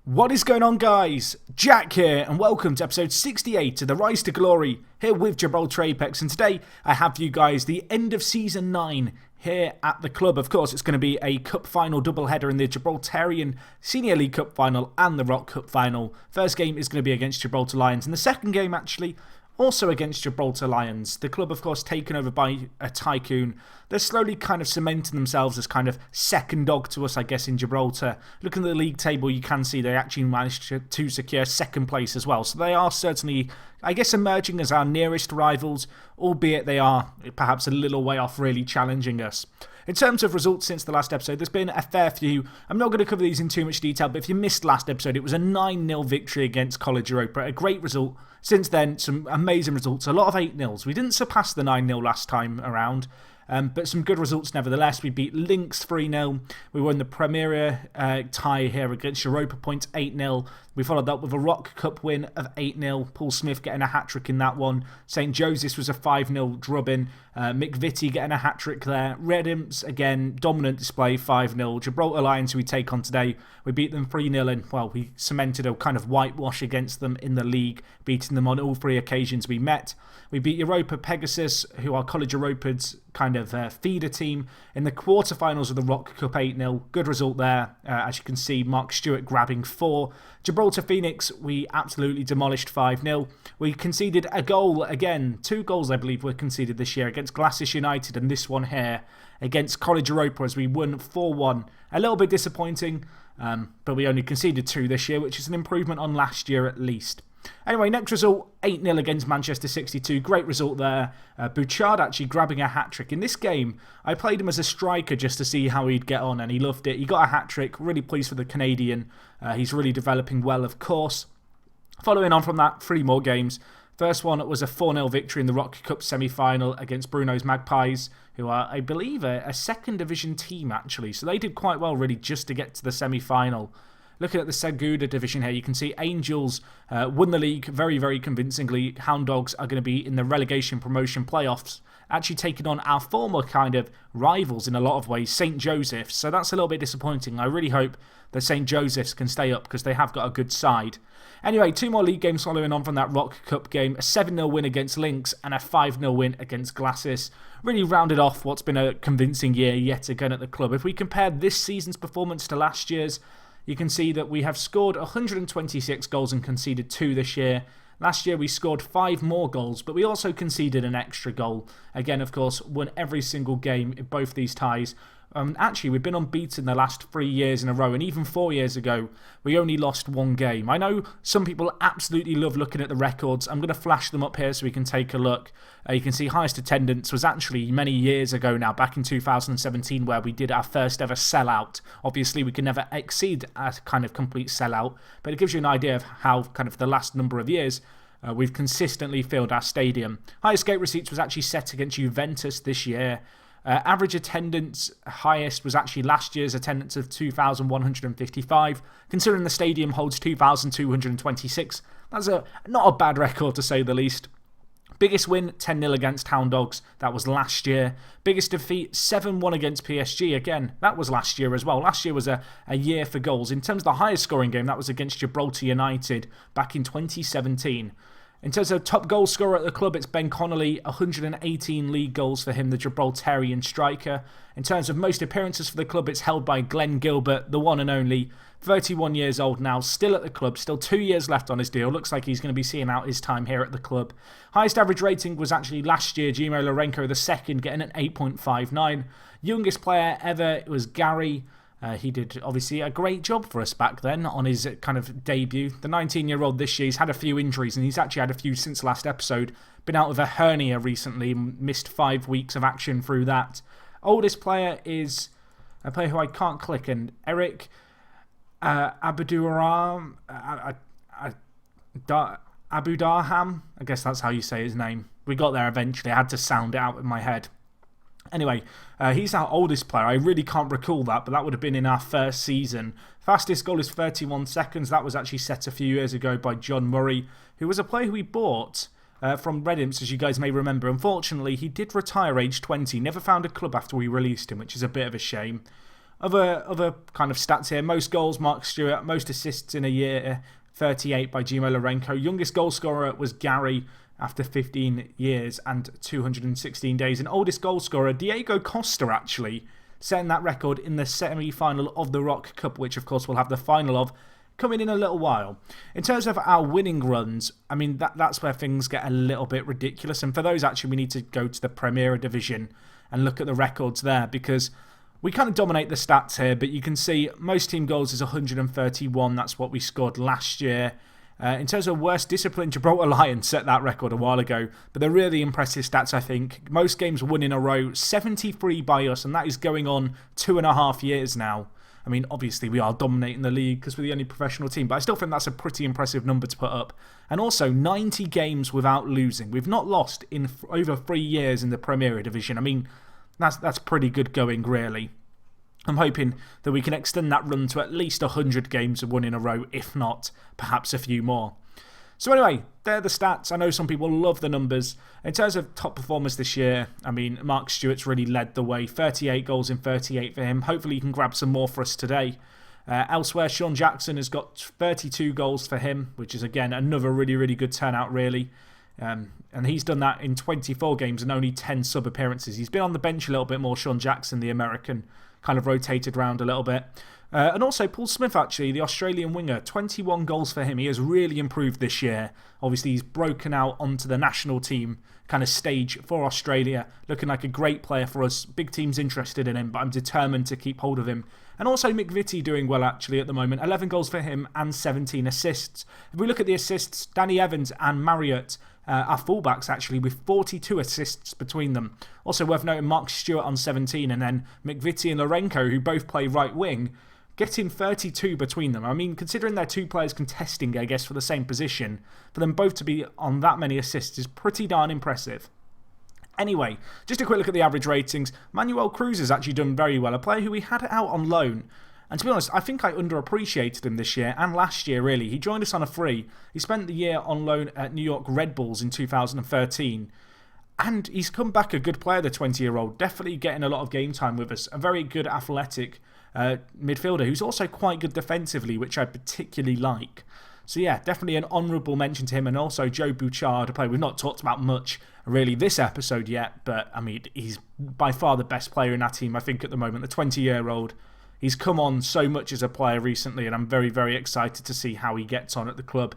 What is going on, guys? Jack here, and welcome to episode 68 of the Rise to Glory, here with Gibraltar Apex. And today I have for you guys the end of Season 9 here at the club. Of course, it's going to be a Cup Final doubleheader in the Gibraltarian Senior League Cup Final and the Rock Cup Final. First game is going to be against Gibraltar Lions, and the second game, actually, also against Gibraltar Lions. The club, of course, taken over by a tycoon. They're slowly kind of cementing themselves as kind of second dog to us, I guess, in Gibraltar. Looking at the league table, you can see they actually managed to secure second place as well. So they are certainly, I guess, emerging as our nearest rivals, albeit they are perhaps a little way off really challenging us. In terms of results since the last episode, there's been a fair few. I'm not going to cover these in too much detail, but if you missed last episode, it was a 9-0 victory against College Europa. A great result. Since then, some amazing results. A lot of 8-0s. We didn't surpass the 9-0 last time around, but some good results nevertheless. We beat Lynx 3-0. We won the Premier tie here against Europa Points 8-0. We followed that with a Rock Cup win of 8-0. Paul Smith getting a hat-trick in that one. St. Joseph's was a 5-0 drubbing. Mick Vitti getting a hat-trick there. Red Imps, again, dominant display, 5-0. Gibraltar Lions, who we take on today, we beat them 3-0 and, well, we cemented a kind of whitewash against them in the league, beating them on all three occasions we met. We beat Europa Pegasus, who are College Europa's kind of feeder team, in the quarterfinals of the Rock Cup 8-0. Good result there. As you can see, Mark Stewart grabbing 4. Gibraltar Phoenix, we absolutely demolished 5-0. We conceded a goal again. 2 goals, I believe, were conceded this year against Glasses United, and this one here against College Europa as we won 4-1. A little bit disappointing, but we only conceded 2 this year, which is an improvement on last year at least. Anyway, next result, 8-0 against Manchester 62. Great result there. Bouchard actually grabbing a hat-trick. In this game, I played him as a striker just to see how he'd get on, and he loved it. He got a hat-trick. Really pleased for the Canadian. He's really developing well, of course. Following on from that, 3 more games. First one was a 4-0 victory in the Rock Cup semi-final against Bruno's Magpies, who are, I believe, a second division team, actually. So they did quite well, really, just to get to the semi-final. Looking at the Segunda division here, you can see Angels won the league very, very convincingly. Hound Dogs are going to be in the relegation promotion playoffs, actually taking on our former kind of rivals in a lot of ways, St. Joseph's. So that's a little bit disappointing. I really hope that St. Joseph's can stay up because they have got a good side. Anyway, 2 more league games following on from that Rock Cup game. A 7-0 win against Lynx and a 5-0 win against Glasses. Really rounded off what's been a convincing year yet again at the club. If we compare this season's performance to last year's, you can see that we have scored 126 goals and conceded 2 this year. Last year we scored 5 more goals, but we also conceded an extra goal. Again, of course, won every single game in both these ties. Actually, we've been unbeaten the last 3 years in a row, and even 4 years ago, we only lost 1 game. I know some people absolutely love looking at the records. I'm going to flash them up here so we can take a look. You can see highest attendance was actually many years ago now, back in 2017, where we did our first ever sellout. Obviously, we can never exceed a kind of complete sellout, but it gives you an idea of how kind of the last number of years we've consistently filled our stadium. Highest gate receipts was actually set against Juventus this year. Average attendance highest was actually last year's attendance of 2,155. Considering the stadium holds 2,226, that's not a bad record to say the least. Biggest win, 10-0 against Hound Dogs. That was last year. Biggest defeat, 7-1 against PSG. Again, that was last year as well. Last year was a year for goals. In terms of the highest scoring game, that was against Gibraltar United back in 2017. In terms of top goal scorer at the club, it's Ben Connolly, 118 league goals for him, the Gibraltarian striker. In terms of most appearances for the club, it's held by Glenn Gilbert, the one and only, 31 years old now, still at the club, still 2 years left on his deal. Looks like he's going to be seeing out his time here at the club. Highest average rating was actually last year, Gimo Lorenko II, getting an 8.59. Youngest player ever was Gary. He did, obviously, a great job for us back then on his kind of debut. The 19-year-old this year, he's had a few injuries, and he's actually had a few since last episode. Been out with a hernia recently, missed 5 weeks of action through that. Oldest player is a player who I can't click, and Eric Abudarham. Abudarham, I guess that's how you say his name. We got there eventually. I had to sound it out in my head. Anyway, he's our oldest player. I really can't recall that, but that would have been in our first season. Fastest goal is 31 seconds. That was actually set a few years ago by John Murray, who was a player who we bought from Red Imps, as you guys may remember. Unfortunately, he did retire age 20. Never found a club after we released him, which is a bit of a shame. Other kind of stats here. Most goals, Mark Stewart. Most assists in a year, 38 by Gimo Lourenco. Youngest goal scorer was Gary after 15 years and 216 days. And oldest goal scorer, Diego Costa, actually, setting that record in the semi-final of the Rock Cup, which, of course, we'll have the final of coming in a little while. In terms of our winning runs, I mean, that's where things get a little bit ridiculous. And for those, actually, we need to go to the Premier Division and look at the records there, because we kind of dominate the stats here, but you can see most team goals is 131. That's what we scored last year. In terms of worst discipline, Gibraltar Lions set that record a while ago, but they're really impressive stats, I think. Most games won in a row, 73 by us, and that is going on 2.5 years now. I mean, obviously we are dominating the league because we're the only professional team, but I still think that's a pretty impressive number to put up. And also 90 games without losing. We've not lost in over 3 years in the Premier Division. I mean, that's pretty good going, really. I'm hoping that we can extend that run to at least 100 games won in a row, if not, perhaps a few more. So anyway, they're the stats. I know some people love the numbers. In terms of top performers this year, I mean, Mark Stewart's really led the way. 38 goals in 38 for him. Hopefully he can grab some more for us today. Elsewhere, Sean Jackson has got 32 goals for him, which is, again, another really, really good turnout, really. And he's done that in 24 games and only 10 sub-appearances. He's been on the bench a little bit more, Sean Jackson, the American, kind of rotated around a little bit. And also Paul Smith, actually, the Australian winger, 21 goals for him. He has really improved this year. Obviously, he's broken out onto the national team kind of stage for Australia, looking like a great player for us. Big teams interested in him, but I'm determined to keep hold of him. And also McVitie doing well, actually, at the moment. 11 goals for him and 17 assists. If we look at the assists, Danny Evans and Marriott are fullbacks, actually, with 42 assists between them. Also worth noting, Mark Stewart on 17, and then McVitie and Lourenco, who both play right wing, getting 32 between them. I mean, considering they're two players contesting, I guess, for the same position, for them both to be on that many assists is pretty darn impressive. Anyway, just a quick look at the average ratings. Manuel Cruz has actually done very well, a player who we had out on loan. And to be honest, I think I underappreciated him this year and last year, really. He joined us on a free. He spent the year on loan at New York Red Bulls in 2013. And he's come back a good player, the 20-year-old. Definitely getting a lot of game time with us. A very good athletic midfielder who's also quite good defensively, which I particularly like. So yeah, definitely an honourable mention to him. And also Joe Bouchard, a player we've not talked about much really this episode yet. But I mean, he's by far the best player in our team, I think, at the moment. The 20-year-old. He's come on so much as a player recently, and I'm very, very excited to see how he gets on at the club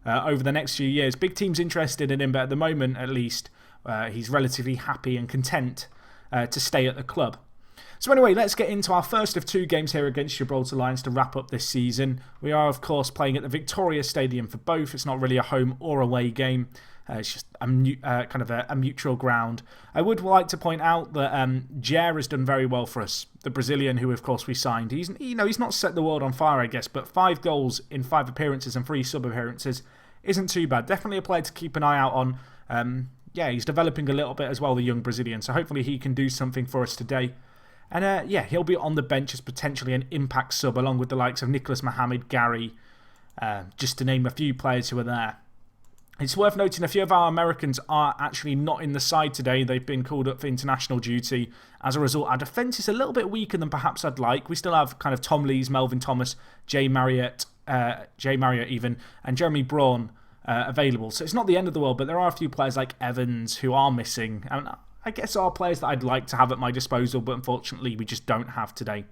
over the next few years. Big teams interested in him, but at the moment, at least, he's relatively happy and content to stay at the club. So anyway, let's get into our first of 2 games here against Gibraltar Lions to wrap up this season. We are, of course, playing at the Victoria Stadium for both. It's not really a home or away game. It's just kind of a mutual ground. I would like to point out that Jair has done very well for us, the Brazilian who, of course, we signed. He's not set the world on fire, I guess, but 5 goals in 5 appearances and 3 sub-appearances isn't too bad. Definitely a player to keep an eye out on. Yeah, he's developing a little bit as well, the young Brazilian, so hopefully he can do something for us today. And yeah, he'll be on the bench as potentially an impact sub, along with the likes of Nicholas Mohammed, Gary, just to name a few players who are there. It's worth noting a few of our Americans are actually not in the side today. They've been called up for international duty. As a result, our defence is a little bit weaker than perhaps I'd like. We still have kind of Tom Lees, Melvin Thomas, Jay Marriott even, and Jeremy Braun available. So it's not the end of the world, but there are a few players like Evans who are missing. And I guess are players that I'd like to have at my disposal, but unfortunately we just don't have today.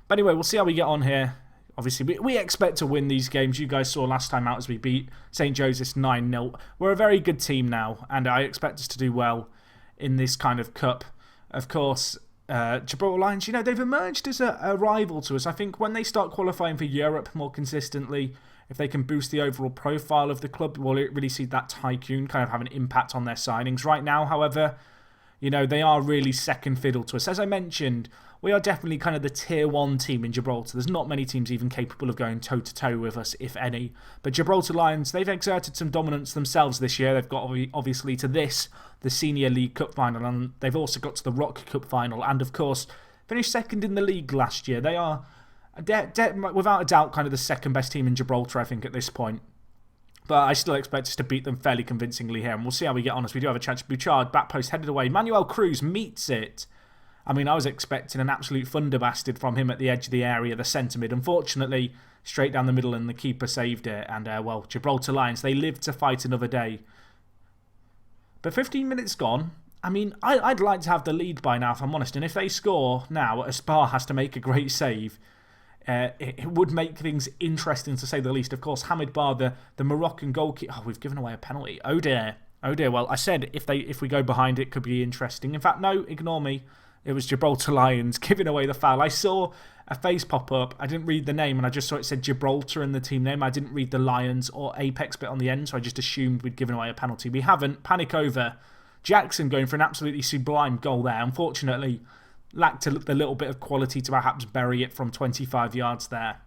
But anyway, we'll see how we get on here. Obviously, we expect to win these games. You guys saw last time out as we beat St. Joseph's 9-0. We're a very good team now, and I expect us to do well in this kind of cup. Of course, Gibraltar Lions, they've emerged as a rival to us. I think when they start qualifying for Europe more consistently, if they can boost the overall profile of the club, we'll really see that tycoon kind of have an impact on their signings. Right now, however, they are really second fiddle to us. As I mentioned, we are definitely kind of the tier 1 team in Gibraltar. There's not many teams even capable of going toe-to-toe with us, if any. But Gibraltar Lions, they've exerted some dominance themselves this year. They've got, obviously, to the Senior League Cup final, and they've also got to the Rock Cup final, and, of course, finished second in the league last year. They are, without a doubt, kind of the second best team in Gibraltar, I think, at this point. But I still expect us to beat them fairly convincingly here, and we'll see how we get on as we do have a chance. Bouchard, back post, headed away. Manuel Cruz meets it. I mean, I was expecting an absolute thunderbastard from him at the edge of the area, the centre mid. Unfortunately, straight down the middle and the keeper saved it. And, well, Gibraltar Lions, they live to fight another day. But 15 minutes gone. I mean, I'd like to have the lead by now, if I'm honest. And if they score now, Aspar has to make a great save. It would make things interesting, to say the least. Of course, Hamid Bar, the Moroccan goalkeeper... Oh, we've given away a penalty. Oh, dear. Oh, dear. Well, I said if we go behind, it could be interesting. In fact, no, ignore me. It was Gibraltar Lions giving away the foul. I saw a face pop up. I didn't read the name, and I just saw it said Gibraltar in the team name. I didn't read the Lions or Apex bit on the end, so I just assumed we'd given away a penalty. We haven't. Panic over. Jackson going for an absolutely sublime goal there. Unfortunately, lacked the little bit of quality to perhaps bury it from 25 yards there.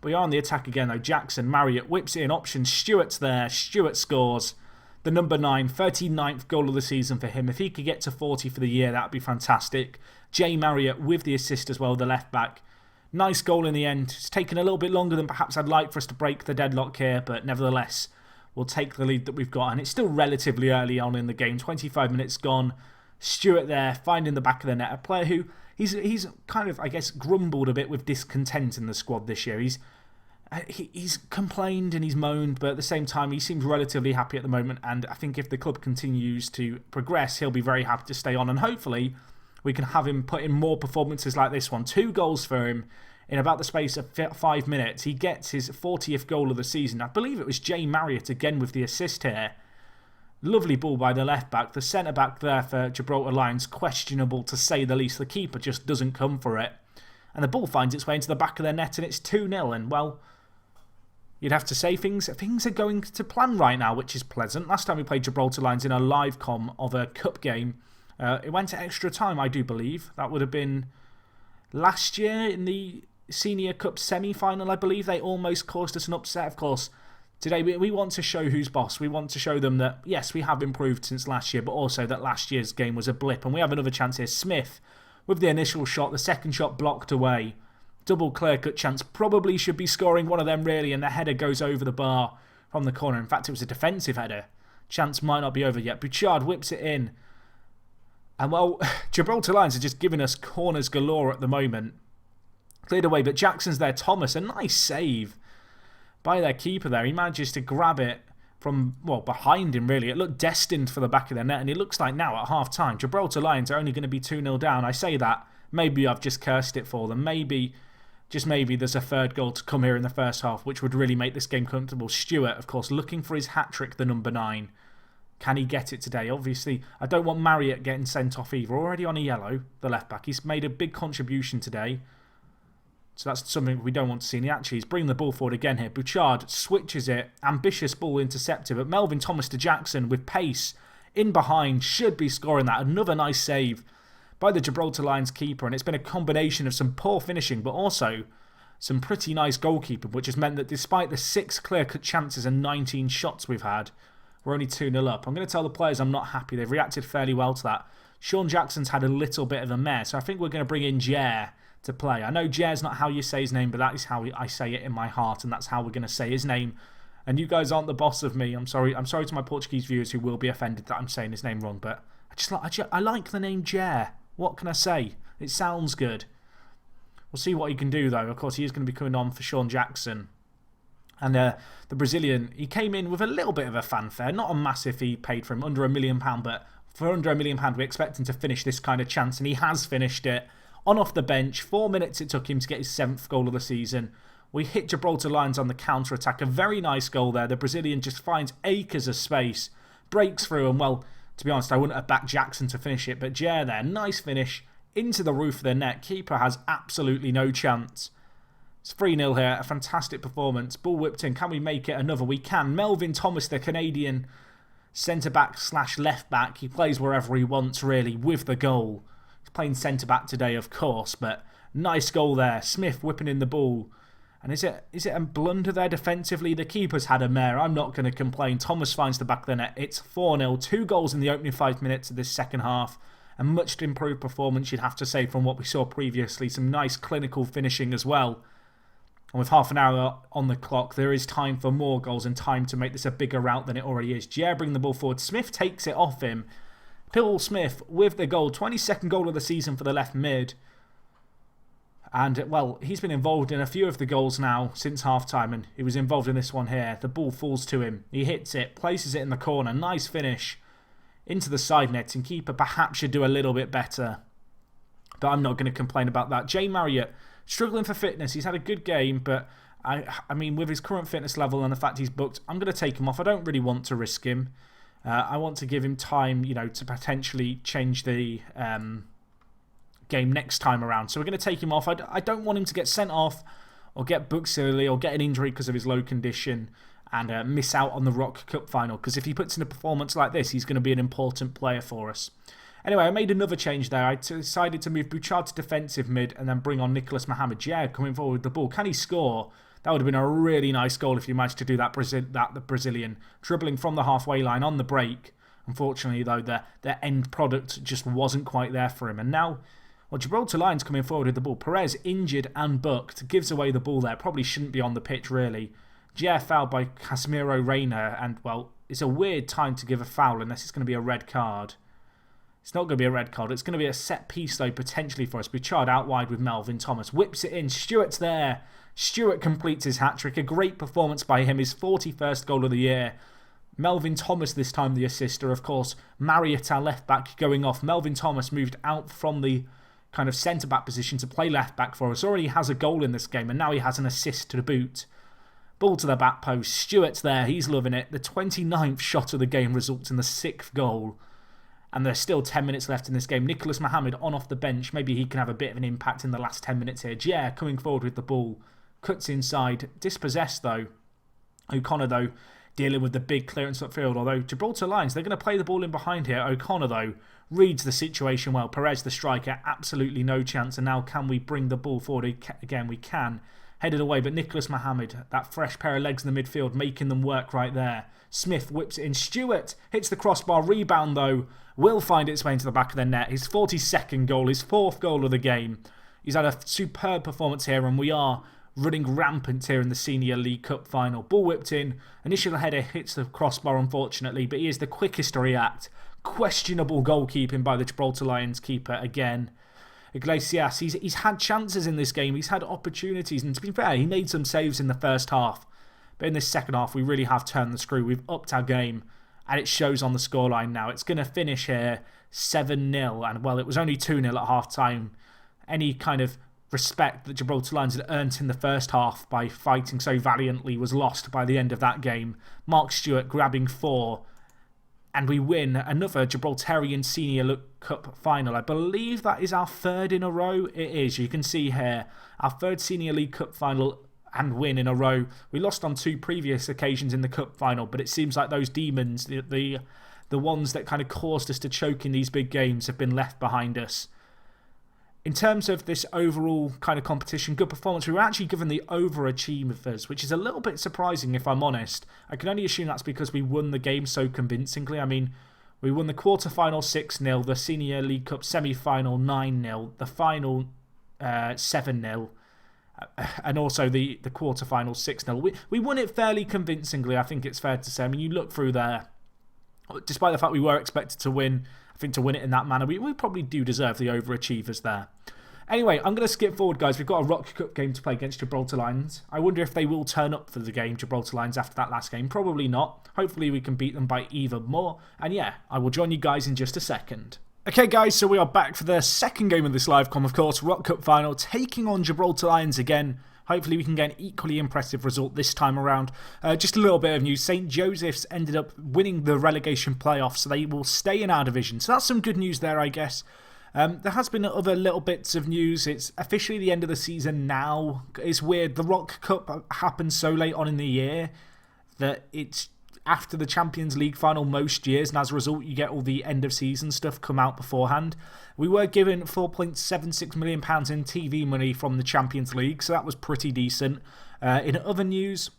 But we are on the attack again, though. Jackson, Marriott whips it in option. Stewart's there. Stewart scores. The number 9, 39th goal of the season for him. If he could get to 40 for the year, that would be fantastic. Jay Marriott with the assist as well, the left back. Nice goal in the end. It's taken a little bit longer than perhaps I'd like for us to break the deadlock here, but nevertheless, we'll take the lead that we've got. And it's still relatively early on in the game. 25 minutes gone. Stewart there, finding the back of the net. A player who, he's kind of, I guess, grumbled a bit with discontent in the squad this year. He's complained and he's moaned, but at the same time, he seems relatively happy at the moment. And I think if the club continues to progress, he'll be very happy to stay on. And hopefully, we can have him put in more performances like this one. 2 goals for him in about the space of 5 minutes. He gets his 40th goal of the season. I believe it was Jay Marriott again with the assist here. Lovely ball by the left back. The centre back there for Gibraltar Lions, questionable to say the least. The keeper just doesn't come for it. And the ball finds its way into the back of the net, and it's 2-0. And, well, you'd have to say things are going to plan right now, which is pleasant. Last time we played Gibraltar Lions in a live com of a cup game, it went to extra time, I do believe. That would have been last year in the Senior Cup semi-final, I believe. They almost caused us an upset. Of course, today we want to show who's boss. We want to show them that, yes, we have improved since last year, but also that last year's game was a blip. And we have another chance here. Smith with the initial shot, the second shot blocked away. Double clear-cut chance. Probably should be scoring one of them, really, and the header goes over the bar from the corner. In fact, it was a defensive header. Chance might not be over yet. Bouchard whips it in. And, well, Gibraltar Lions are just giving us corners galore at the moment. Cleared away, but Jackson's there. Thomas, a nice save by their keeper there. He manages to grab it from, well, behind him, really. It looked destined for the back of the net, and it looks like now at half-time, Gibraltar Lions are only going to be 2-0 down. I say that. Maybe I've just cursed it for them. Maybe, just maybe, there's a third goal to come here in the first half, which would really make this game comfortable. Stewart, of course, looking for his hat-trick, the number 9. Can he get it today? Obviously, I don't want Marriott getting sent off either. Already on a yellow, the left-back. He's made a big contribution today. So that's something we don't want to see. And he actually is bringing the ball forward again here. Bouchard switches it. Ambitious ball intercepted. But Melvin Thomas to Jackson with pace in behind. Should be scoring that. Another nice save by the Gibraltar Lions keeper. And it's been a combination of some poor finishing, but also some pretty nice goalkeeping, which has meant that despite the 6 clear-cut chances and 19 shots we've had, we're only 2-0 up. I'm going to tell the players I'm not happy. They've reacted fairly well to that. Sean Jackson's had a little bit of a mare, so I think we're going to bring in Jer to play. I know Jer's not how you say his name, but that is how I say it in my heart, and that's how we're going to say his name. And you guys aren't the boss of me. I'm sorry to my Portuguese viewers who will be offended that I'm saying his name wrong, but I like the name Jer. What can I say? It sounds good. We'll see what he can do, though. Of course, he is going to be coming on for Sean Jackson. And the Brazilian, he came in with a little bit of a fanfare. Not a massive fee paid for him, under £1 million, but for under £1 million, we expect him to finish this kind of chance, and he has finished it. On off the bench, 4 minutes it took him to get his 7th goal of the season. We hit Gibraltar Lions on the counter-attack. A very nice goal there. The Brazilian just finds acres of space, breaks through, and, well, to be honest, I wouldn't have backed Jackson to finish it, but Jer there, nice finish, into the roof of the net. Keeper has absolutely no chance. It's 3-0 here, a fantastic performance. Ball whipped in, can we make it another? We can. Melvin Thomas, the Canadian centre-back / left-back. He plays wherever he wants, really, with the goal. He's playing centre-back today, of course, but nice goal there. Smith whipping in the ball. And is it a blunder there defensively? The keeper's had a mare. I'm not going to complain. Thomas finds the back of the net. It's 4-0. 2 goals in the opening 5 minutes of this second half. A much improved performance, you'd have to say, from what we saw previously. Some nice clinical finishing as well. And with half an hour on the clock, there is time for more goals and time to make this a bigger rout than it already is. Jer bringing the ball forward. Smith takes it off him. Paul Smith with the goal. 22nd goal of the season for the left mid. And, well, he's been involved in a few of the goals now since half-time, and he was involved in this one here. The ball falls to him. He hits it, places it in the corner. Nice finish into the side net, and keeper perhaps should do a little bit better. But I'm not going to complain about that. Jay Marriott, struggling for fitness. He's had a good game, but, I mean, with his current fitness level and the fact he's booked, I'm going to take him off. I don't really want to risk him. I want to give him time, you know, to potentially change the game next time around. So we're going to take him off. I don't want him to get sent off or get booked silly or get an injury because of his low condition and miss out on the Rock Cup final, because if he puts in a performance like this, he's going to be an important player for us. Anyway, I made another change there. I decided to move Bouchard to defensive mid and then bring on Nicholas Mohamed. Yeah, coming forward with the ball. Can he score? That would have been a really nice goal if he managed to do that. The Brazilian dribbling from the halfway line on the break. Unfortunately, though, the end product just wasn't quite there for him. And now, well, Gibraltar Lions coming forward with the ball. Perez injured and booked. Gives away the ball there. Probably shouldn't be on the pitch, really. Gier fouled by Casemiro Reina. And, well, it's a weird time to give a foul unless it's going to be a red card. It's not going to be a red card. It's going to be a set piece, though, potentially for us. Bouchard out wide with Melvin Thomas. Whips it in. Stewart's there. Stewart completes his hat-trick. A great performance by him. His 41st goal of the year. Melvin Thomas this time the assister. Of course, Marriott, our left-back, going off. Melvin Thomas moved out from the kind of centre-back position to play left-back for us. Already has a goal in this game, and now he has an assist to boot. Ball to the back post. Stewart's there. He's loving it. The 29th shot of the game results in the 6th goal. And there's still 10 minutes left in this game. Nicholas Mohamed on off the bench. Maybe he can have a bit of an impact in the last 10 minutes here. Gier coming forward with the ball. Cuts inside. Dispossessed, though. O'Connor, though, dealing with the big clearance upfield. Although Gibraltar Lions, they're going to play the ball in behind here. O'Connor, though, reads the situation well. Perez, the striker, absolutely no chance. And now can we bring the ball forward? Again, we can. Headed away, but Nicholas Mohamed, that fresh pair of legs in the midfield, making them work right there. Smith whips it in. Stewart hits the crossbar. Rebound, though, will find its way into the back of the net. His 42nd goal, his 4th goal of the game. He's had a superb performance here, and we are running rampant here in the Senior League Cup final. Ball whipped in. Initial header hits the crossbar, unfortunately, but he is the quickest to react. Questionable goalkeeping by the Gibraltar Lions keeper again. Iglesias, he's had chances in this game. He's had opportunities, and to be fair, he made some saves in the first half. But in this second half, we really have turned the screw. We've upped our game, and it shows on the scoreline now. It's going to finish here 7-0, and, well, it was only 2-0 at half-time. Any kind of respect that Gibraltar Lions had earned in the first half by fighting so valiantly was lost by the end of that game. Mark Stewart grabbing 4. And we win another Gibraltarian Senior League Cup final. I believe that is our 3rd in a row. It is. You can see here, our 3rd Senior League Cup final and win in a row. We lost on 2 previous occasions in the Cup final, but it seems like those demons, the ones that kind of caused us to choke in these big games, have been left behind us. In terms of this overall kind of competition, good performance, we were actually given the overachievers, which is a little bit surprising if I'm honest. I can only assume that's because we won the game so convincingly. I mean, we won the quarter-final 6-0, the Senior League Cup semi-final 9-0, the final 7-0, and also the quarter-final 6-0. We won it fairly convincingly, I think it's fair to say. I mean, you look through there, despite the fact we were expected to win, I think to win it in that manner, we probably do deserve the overachievers there. Anyway, I'm going to skip forward, guys. We've got a Rock Cup game to play against Gibraltar Lions. I wonder if they will turn up for the game, Gibraltar Lions, after that last game. Probably not. Hopefully we can beat them by even more. And yeah, I will join you guys in just a second. Okay, guys, so we are back for the second game of this live com, of course. Rock Cup final, taking on Gibraltar Lions again. Hopefully we can get an equally impressive result this time around. Just a little bit of news. St. Joseph's ended up winning the relegation playoffs, so they will stay in our division. So that's some good news there, I guess. There has been other little bits of news. It's officially the end of the season now. It's weird. The Rock Cup happened so late on in the year that it's after the Champions League final most years, and as a result you get all the end of season stuff come out beforehand. We were given £4.76 million in TV money from the Champions League, so that was pretty decent. In other news,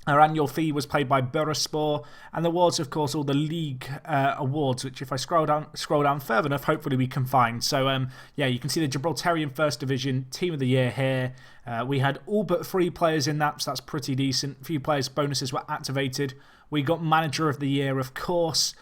our annual fee was paid by Bursaspor, and there was, of course, all the league awards, which if I scroll down further enough, hopefully we can find. So, yeah, you can see the Gibraltarian First Division Team of the Year here. We had all but 3 players in that, so that's pretty decent. A few players' bonuses were activated. We got Manager of the Year, of course.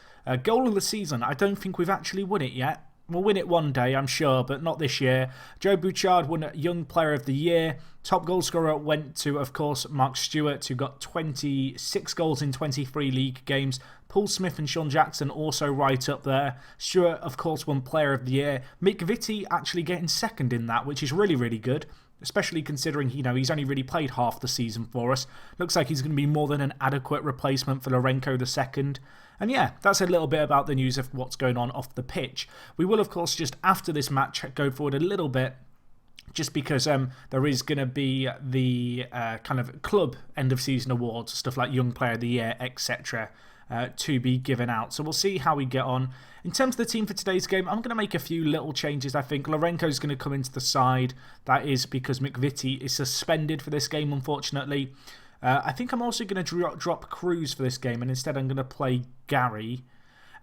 Goal of the season, I don't think we've actually won it yet. We'll win it one day, I'm sure, but not this year. Joe Bouchard won Young Player of the Year. Top goal scorer went to, of course, Mark Stewart, who got 26 goals in 23 league games. Paul Smith and Sean Jackson also right up there. Stewart, of course, won Player of the Year. Mick Vitti actually getting second in that, which is really, really good. Especially considering, he's only really played half the season for us. Looks like he's going to be more than an adequate replacement for Lourenco II. And yeah, that's a little bit about the news of what's going on off the pitch. We will, of course, just after this match go forward a little bit, just because there is going to be the kind of club end-of-season awards, stuff like Young Player of the Year, etc., to be given out. So we'll see how we get on. In terms of the team for today's game, I'm going to make a few little changes, I think. Lourenco's going to come into the side. That is because McVitie is suspended for this game, unfortunately. I think I'm also going to drop Cruz for this game, and instead I'm going to play Gary.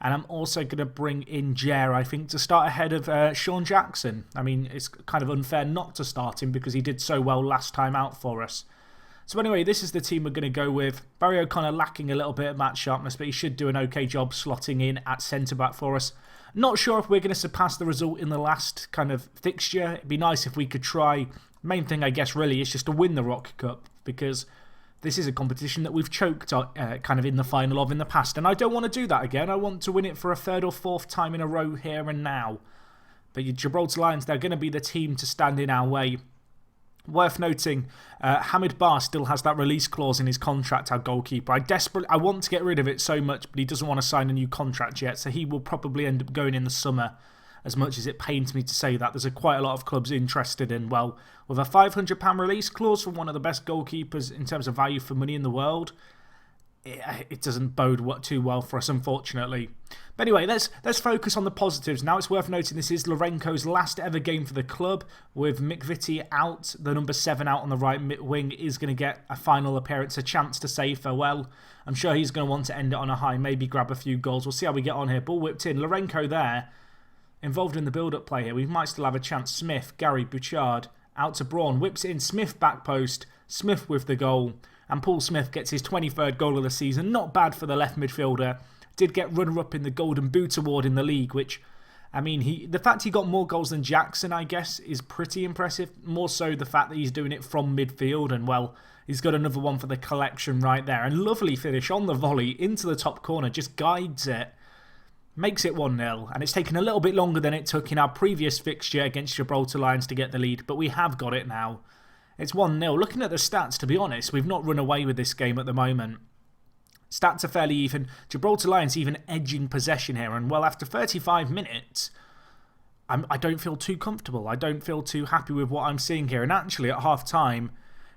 And I'm also going to bring in Jer, I think, to start ahead of Sean Jackson. I mean, it's kind of unfair not to start him because he did so well last time out for us. So anyway, this is the team we're going to go with. Barry O'Connor lacking a little bit of match sharpness, but he should do an okay job slotting in at centre-back for us. Not sure if we're going to surpass the result in the last kind of fixture. It'd be nice if we could try. Main thing, I guess, really, is just to win the Rock Cup, because this is a competition that we've choked kind of in the final of in the past, and I don't want to do that again. I want to win it for a third or fourth time in a row here and now. But Gibraltar Lions, they're going to be the team to stand in our way. Worth noting, Hamid Bar still has that release clause in his contract, our goalkeeper. I want to get rid of it so much, but he doesn't want to sign a new contract yet, so he will probably end up going in the summer. As much as it pains me to say that, there's quite a lot of clubs interested in, well, with a £500 release clause from one of the best goalkeepers in terms of value for money in the world, it doesn't bode too well for us, unfortunately. But anyway, let's focus on the positives. Now, it's worth noting this is Lourenco's last ever game for the club. With McVitie out, the number 7 out on the right wing is going to get a final appearance, a chance to say farewell. I'm sure he's going to want to end it on a high, maybe grab a few goals. We'll see how we get on here. Ball whipped in. Lourenco there, involved in the build-up play here. We might still have a chance. Smith, Gary, Bouchard, out to Braun. Whips it in. Smith back post. Smith with the goal. And Paul Smith gets his 23rd goal of the season. Not bad for the left midfielder. Did get runner-up in the Golden Boot Award in the league, which, I mean, the fact he got more goals than Jackson, I guess, is pretty impressive. More so the fact that he's doing it from midfield, and, well, he's got another one for the collection right there. And lovely finish on the volley into the top corner, just guides it. Makes it 1-0, and it's taken a little bit longer than it took in our previous fixture against Gibraltar Lions to get the lead, but we have got it now. It's 1-0. Looking at the stats, to be honest, we've not run away with this game at the moment. Stats are fairly even. Gibraltar Lions even edging possession here, and well, after 35 minutes, I don't feel too comfortable. I don't feel too happy with what I'm seeing here, and actually at half-time,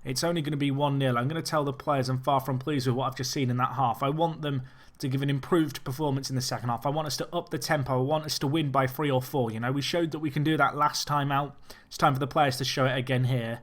it's only going to be 1-0. I'm going to tell the players I'm far from pleased with what I've just seen in that half. I want them to give an improved performance in the second half. I want us to up the tempo. I want us to win by 3 or 4. We showed that we can do that last time out. It's time for the players to show it again here.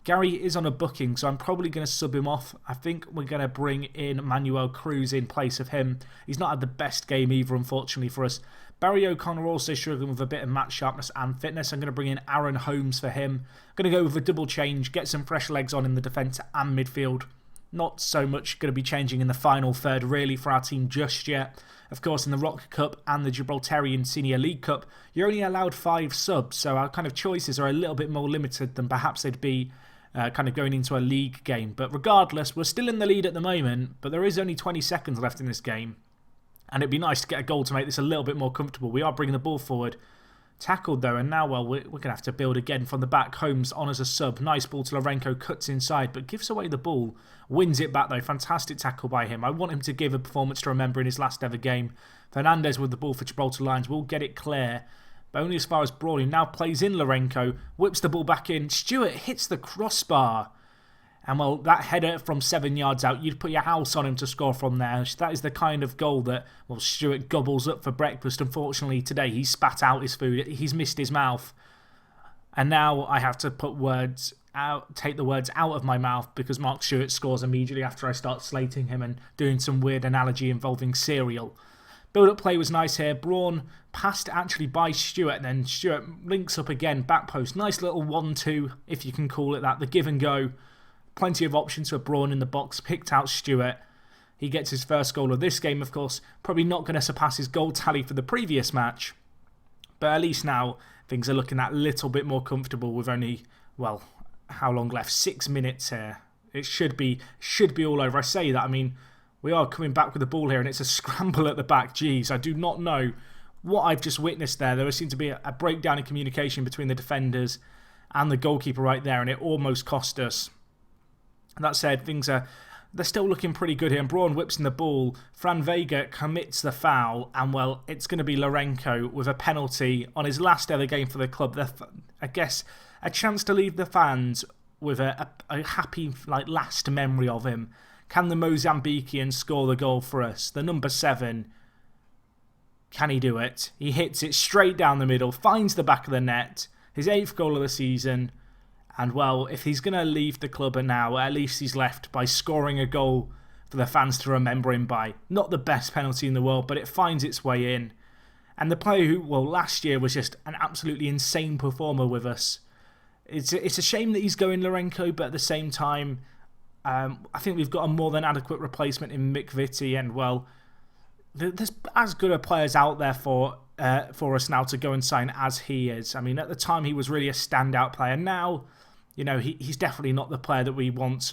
Gary is on a booking, so I'm probably going to sub him off. I think we're going to bring in Manuel Cruz in place of him. He's not had the best game either, unfortunately, for us. Barry O'Connor also struggling with a bit of match sharpness and fitness. I'm going to bring in Aaron Holmes for him. I'm going to go with a double change, get some fresh legs on in the defence and midfield. Not so much going to be changing in the final third, really, for our team just yet. Of course, in the Rock Cup and the Gibraltarian Senior League Cup, you're only allowed 5 subs, so our kind of choices are a little bit more limited than perhaps they'd be kind of going into a league game. But regardless, we're still in the lead at the moment, but there is only 20 seconds left in this game. And it'd be nice to get a goal to make this a little bit more comfortable. We are bringing the ball forward. Tackled though, and now, well, we're going to have to build again from the back. Holmes on as a sub. Nice ball to Lourenco, cuts inside, but gives away the ball. Wins it back though. Fantastic tackle by him. I want him to give a performance to remember in his last ever game. Fernandez with the ball for Gibraltar Lions will get it clear. But only as far as Brawley. Now plays in Lourenco. Whips the ball back in. Stewart hits the crossbar. And well, that header from 7 yards out, you'd put your house on him to score from there. That is the kind of goal that, well, Stewart gobbles up for breakfast. Unfortunately, today he spat out his food. He's missed his mouth. And now I have to take the words out of my mouth because Mark Stewart scores immediately after I start slating him and doing some weird analogy involving cereal. Build-up play was nice here. Braun passed actually by Stewart, and then Stewart links up again, back post. Nice little 1-2, if you can call it that. The give and go. Plenty of options for Braun in the box. Picked out Stewart. he gets his first goal of this game. Of course, probably not going to surpass his goal tally for the previous match. But at least now things are looking that little bit more comfortable with only, well, how long left? 6 minutes here. It should be all over. I say that, I mean, we are coming back with the ball here and it's a scramble at the back. Jeez, I do not know what I've just witnessed there. There seemed to be a breakdown in communication between the defenders and the goalkeeper right there, and it almost cost us. That said, they're still looking pretty good here. And Braun whips in the ball. Fran Vega commits the foul. And, well, it's going to be Lourenco with a penalty on his last ever game for the club. I guess a chance to leave the fans with a happy last memory of him. Can the Mozambican score the goal for us? The number 7. Can he do it? He hits it straight down the middle. Finds the back of the net. His 8th goal of the season. And, well, if he's going to leave the club now, at least he's left by scoring a goal for the fans to remember him by. Not the best penalty in the world, but it finds its way in. And the player who, well, last year was just an absolutely insane performer with us. It's a shame that he's going, Lourenco, but at the same time, I think we've got a more than adequate replacement in Mick Vitti. And, well, there's as good a players out there for us now to go and sign as he is. I mean, at the time, he was really a standout player. Now, you know, he's definitely not the player that we once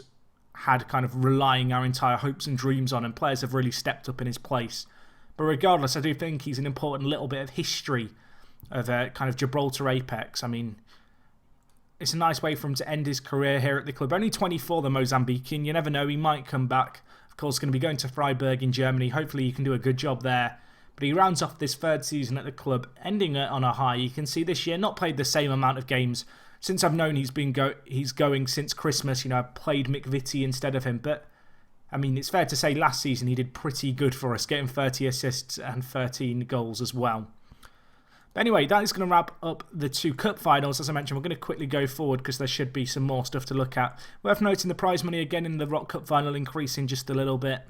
had kind of relying our entire hopes and dreams on, and players have really stepped up in his place. But regardless, I do think he's an important little bit of history of kind of Gibraltar Apex. I mean, it's a nice way for him to end his career here at the club. Only 24, the Mozambican. You never know, he might come back. Of course, going to be going to Freiburg in Germany. Hopefully he can do a good job there. But he rounds off this 3rd season at the club, ending it on a high. You can see this year, not played the same amount of games. Since I've known he's going since Christmas, you know, I played Mick Vitti instead of him. But, I mean, it's fair to say last season he did pretty good for us, getting 30 assists and 13 goals as well. But anyway, that is going to wrap up the 2 cup finals. As I mentioned, we're going to quickly go forward because there should be some more stuff to look at. Worth noting the prize money again in the Rock Cup final increasing just a little bit.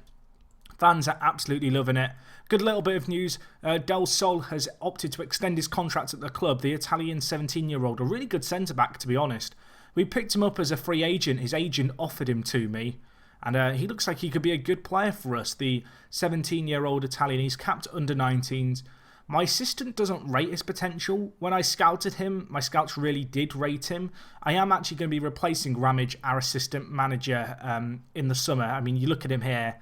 Fans are absolutely loving it. Good little bit of news. Del Sol has opted to extend his contract at the club. The Italian 17-year-old, a really good centre-back, to be honest. We picked him up as a free agent. His agent offered him to me. And he looks like he could be a good player for us. The 17-year-old Italian. He's capped under 19s. My assistant doesn't rate his potential. When I scouted him, my scouts really did rate him. I am actually going to be replacing Ramage, our assistant manager, in the summer. I mean, you look at him here.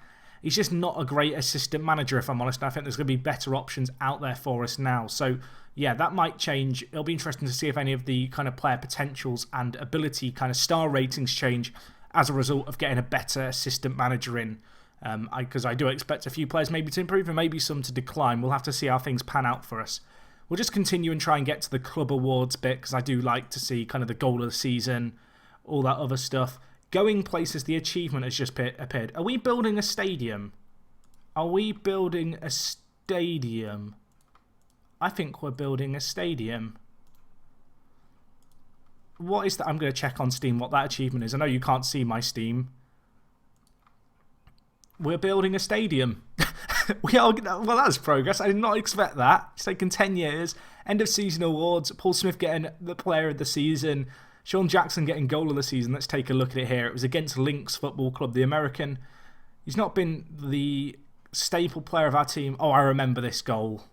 He's just not a great assistant manager, if I'm honest. I think there's going to be better options out there for us now. So, yeah, that might change. It'll be interesting to see if any of the kind of player potentials and ability kind of star ratings change as a result of getting a better assistant manager in. Because I do expect a few players maybe to improve and maybe some to decline. We'll have to see how things pan out for us. We'll just continue and try and get to the club awards bit because I do like to see kind of the goal of the season, all that other stuff. Going places, the achievement has just appeared. Are we building a stadium? Are we building a stadium? I think we're building a stadium. What is that? I'm going to check on Steam what that achievement is. I know you can't see my Steam. We're building a stadium. We are. Well, that's progress. I did not expect that. It's taken 10 years. End of season awards. Paul Smith getting the player of the season. Sean Jackson getting goal of the season. Let's take a look at it here. It was against Lynx Football Club, the American. He's not been the staple player of our team. Oh, I remember this goal.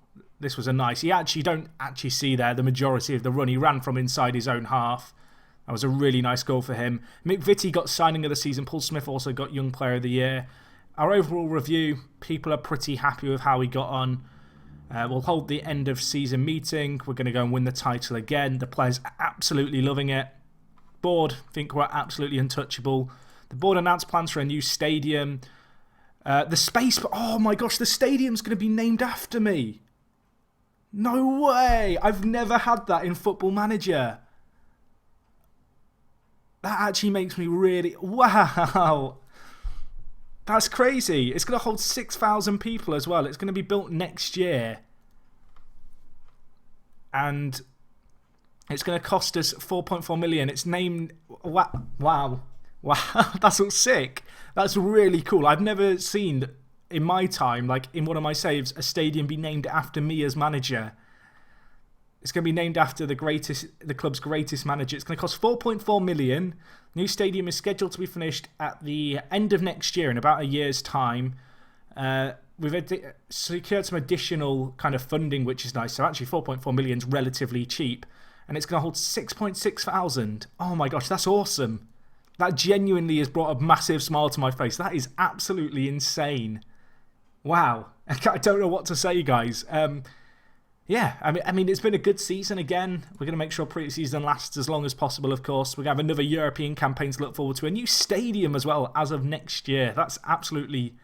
This was a nice... You don't actually see there the majority of the run. He ran from inside his own half. That was a really nice goal for him. Mick Vitti got signing of the season. Paul Smith also got young player of the year. Our overall review, people are pretty happy with how he got on. We'll hold the end of season meeting. We're going to go and win the title again. The players are absolutely loving it. Board think we're absolutely untouchable. The board announced plans for a new stadium. The space... Oh my gosh, the stadium's going to be named after me. No way. I've never had that in Football Manager. That actually makes me really... Wow. That's crazy. It's going to hold 6,000 people as well. It's going to be built next year. And it's going to cost us 4.4 million. It's named... Wow. That's all sick. That's really cool. I've never seen in my time, like in one of my saves, a stadium be named after me as manager. It's going to be named after the club's greatest manager. It's going to cost 4.4 million. New stadium is scheduled to be finished at the end of next year, in about a year's time. we've secured some additional kind of funding, which is nice. So actually 4.4 million is relatively cheap. And it's going to hold 6.6 thousand. Oh my gosh, that's awesome. That genuinely has brought a massive smile to my face. That is absolutely insane. Wow. I don't know what to say, guys. Yeah, I mean, it's been a good season again. We're going to make sure pre-season lasts as long as possible, of course. We're going to have another European campaign to look forward to. A new stadium as well as of next year. That's absolutely...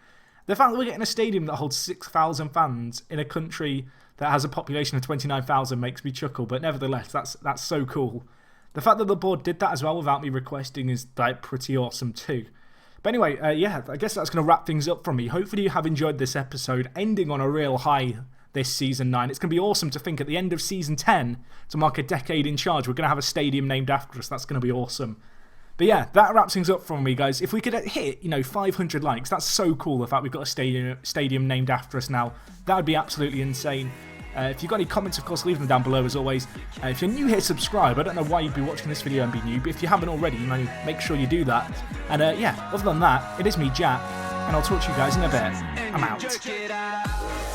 The fact that we're getting a stadium that holds 6,000 fans in a country that has a population of 29,000 makes me chuckle. But nevertheless, that's so cool. The fact that the board did that as well without me requesting is like pretty awesome too. But anyway, yeah, I guess that's going to wrap things up from me. Hopefully you have enjoyed this episode, ending on a real high this Season 9. It's going to be awesome to think at the end of Season 10, to mark a decade in charge, we're going to have a stadium named after us. That's going to be awesome. But yeah, that wraps things up from me, guys. If we could hit, 500 likes, that's so cool, the fact we've got a stadium named after us now. That would be absolutely insane. If you've got any comments, of course, leave them down below as always. If you're new here, subscribe. I don't know why you'd be watching this video and be new, but if you haven't already, make sure you do that. And yeah, other than that, it is me, Jack, and I'll talk to you guys in a bit. I'm out.